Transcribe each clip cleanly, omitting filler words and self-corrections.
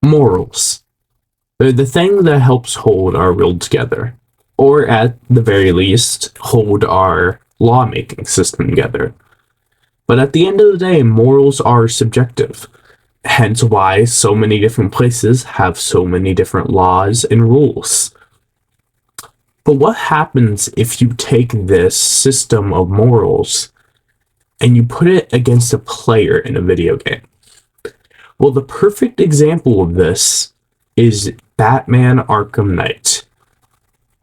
Morals. They're the thing that helps hold our world together, or at the very least, hold our lawmaking system together. But at the end of the day, morals are subjective, hence why so many different places have so many different laws and rules. But what happens if you take this system of morals and you put it against a player in a video game? Well, the perfect example of this is Batman Arkham Knight.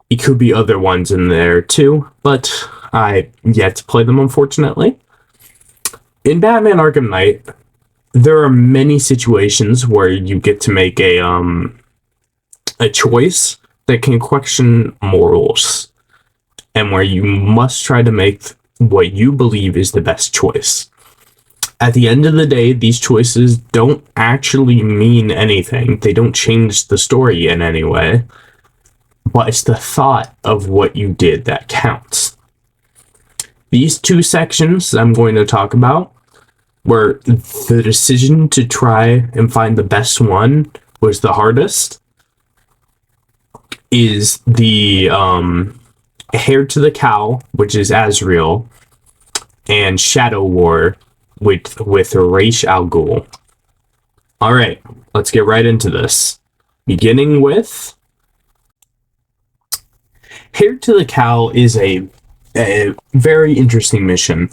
It could be other ones in there too, but I yet to play them, unfortunately. In Batman Arkham Knight, there are many situations where you get to make a choice that can question morals, and where you must try to make what you believe is the best choice. At the end of the day, these choices don't actually mean anything. They don't change the story in any way, but it's the thought of what you did that counts. These two sections I'm going to talk about, where the decision to try and find the best one was the hardest, is the Heir to the Cowl, which is Azrael, and Shadow War with Ra's al Ghul. Alright, let's get right into this. Beginning with Heir to the Cowl is a very interesting mission,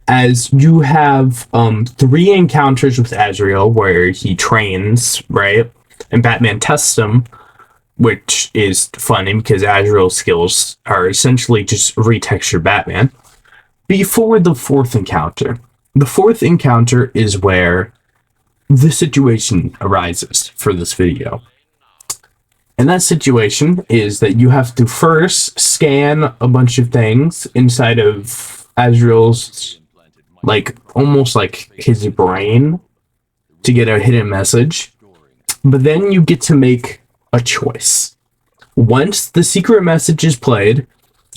as you have 3 encounters with Azrael where he trains, right? And Batman tests him, which is funny because Azrael's skills are essentially just retexture Batman. Before the 4th encounter. The 4th encounter is where the situation arises for this video. And that situation is that you have to first scan a bunch of things inside of Azrael's, almost like his brain, to get a hidden message. But then you get to make a choice. Once the secret message is played,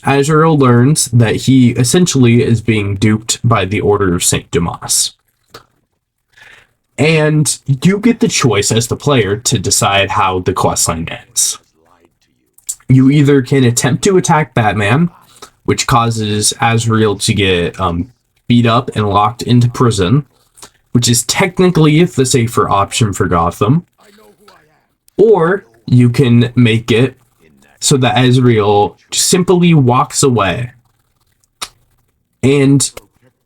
Azrael learns that he essentially is being duped by the Order of St. Dumas. And you get the choice as the player to decide how the questline ends. You either can attempt to attack Batman, which causes Azrael to get beat up and locked into prison, which is technically the safer option for Gotham. Or you can make it so that Azrael simply walks away. And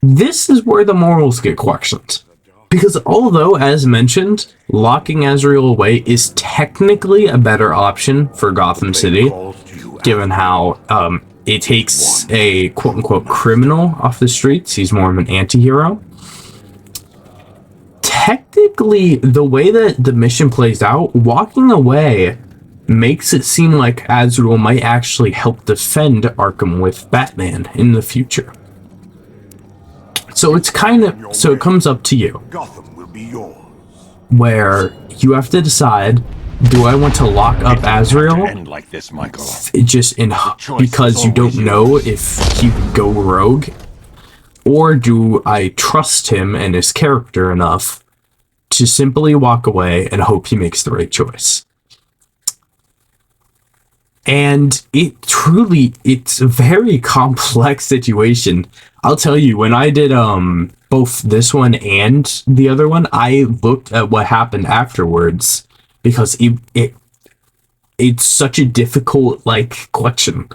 this is where the morals get questioned. Because although, as mentioned, locking Azrael away is technically a better option for Gotham City, given how it takes a quote-unquote criminal off the streets, he's more of an anti-hero. Technically, the way that the mission plays out, walking away makes it seem like Azrael might actually help defend Arkham with Batman in the future. So it comes up to you, where you have to decide: do I want to lock up Azrael because you don't know if he would go rogue, or do I trust him and his character enough to simply walk away and hope he makes the right choice? And it's a very complex situation. I'll tell you, when I did both this one and the other one, I looked at what happened afterwards, because it's such a difficult question.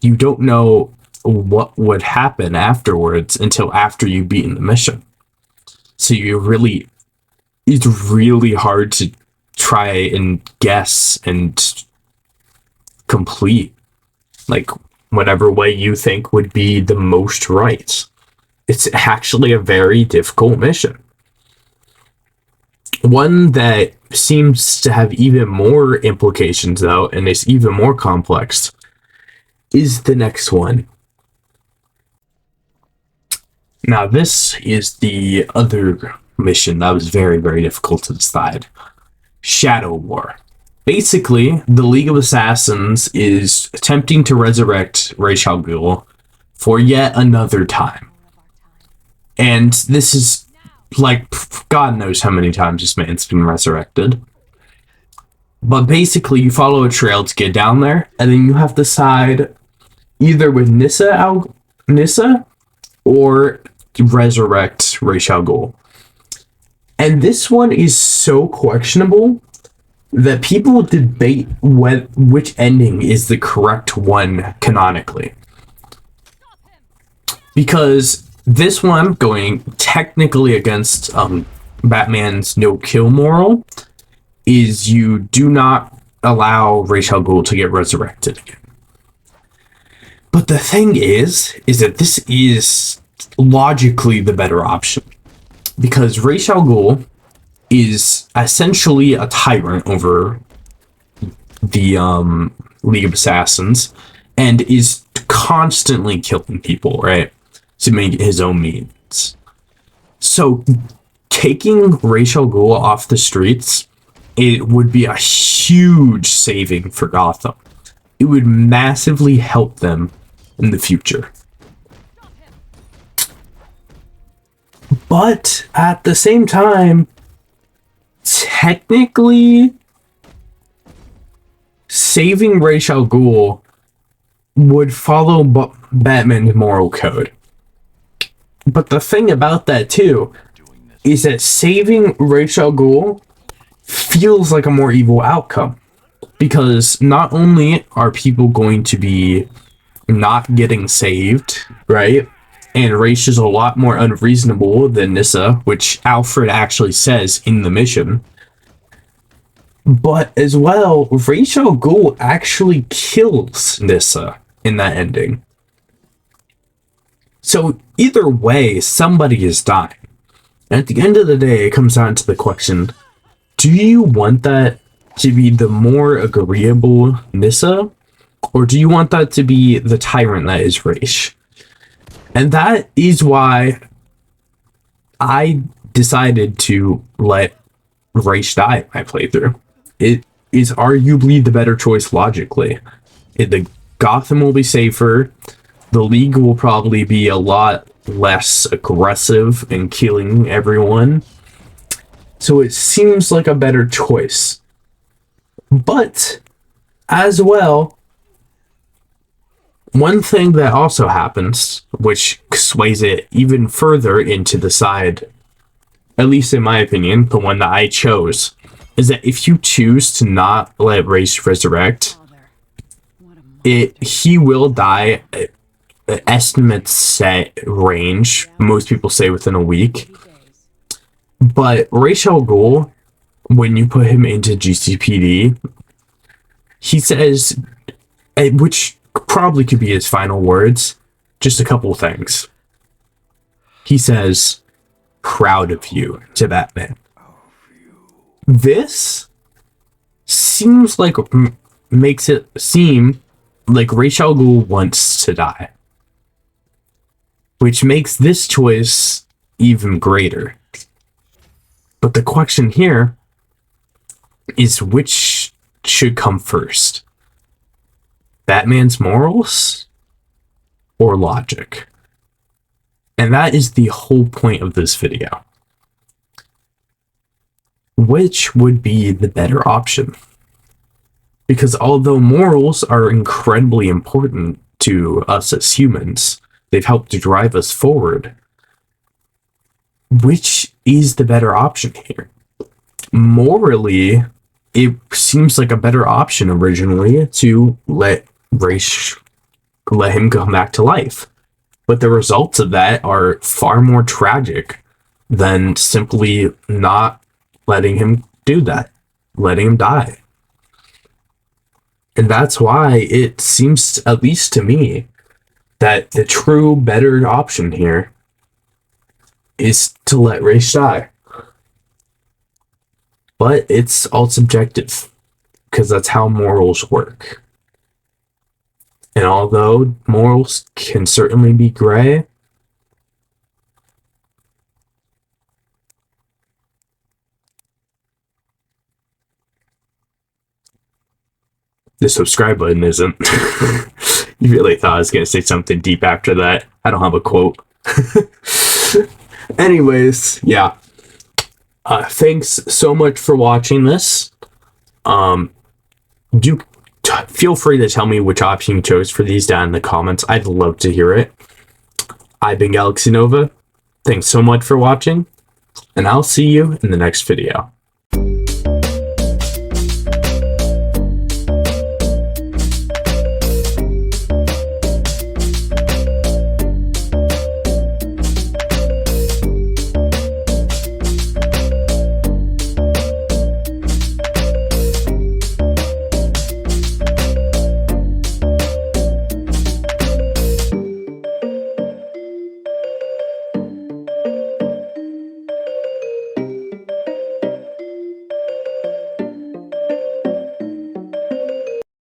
You don't know what would happen afterwards until after you've beaten the mission. So it's really hard to try and guess and complete whatever way you think would be the most right. It's actually a very difficult mission. One that seems to have even more implications, though, and is even more complex, is the next one. Now, this is the other mission that was very, very difficult to decide. Shadow War. Basically, the League of Assassins is attempting to resurrect Ra's al Ghul for yet another time. And this is like, God knows how many times this man's been resurrected. But basically, you follow a trail to get down there, and then you have to side either with Nissa or resurrect Ra's al Ghul. And this one is so questionable that people debate which ending is the correct one canonically. Because this one, going technically against Batman's no-kill moral, is you do not allow Ra's al Ghul to get resurrected again. But the thing is that this is logically the better option. Because Ra's al Ghul is essentially a tyrant over the League of Assassins and is constantly killing people, right? To make his own means. So taking Ra's al Ghul off the streets, it would be a huge saving for Gotham. It would massively help them in the future. But at the same time, technically, saving Ra's al Ghul would follow Batman's moral code. But the thing about that, too, is that saving Ra's al Ghul feels like a more evil outcome. Because not only are people going to be not getting saved, right? And Ra's is a lot more unreasonable than Nissa, which Alfred actually says in the mission. But as well, Ra's al Ghul actually kills Nissa in that ending. So either way, somebody is dying. And at the end of the day, it comes down to the question, do you want that to be the more agreeable Nissa? Or do you want that to be the tyrant that is Ra's? And that is why I decided to let Ra's die in my playthrough. It is arguably the better choice logically. The Gotham will be safer. The League will probably be a lot less aggressive in killing everyone. So it seems like a better choice. But, as well, one thing that also happens, which sways it even further into the side, at least in my opinion, the one that I chose, is that if you choose to not let Ra's resurrect, he will die. Estimates set range. Most people say within a week. But Ra's al Ghul, when you put him into GCPD, he says, which probably could be his final words, just a couple things. He says, "Proud of you," to Batman. This seems like, makes it seem like Ra's al Ghul wants to die. Which makes this choice even greater. But the question here is, which should come first? Batman's morals or logic? And that is the whole point of this video. Which would be the better option? Because although morals are incredibly important to us as humans, they've helped to drive us forward, which is the better option here? Morally, it seems like a better option originally to let him come back to life. But the results of that are far more tragic than simply not letting him do that, letting him die. And that's why it seems, at least to me, that the true better option here is to let Ra's die. But it's all subjective, because that's how morals work. And although morals can certainly be gray, the subscribe button isn't. You really thought I was going to say something deep after that. I don't have a quote. Anyways, yeah. Thanks so much for watching this. Do feel free to tell me which option you chose for these down in the comments. I'd love to hear it. I've been Galaxy Nova. Thanks so much for watching, and I'll see you in the next video.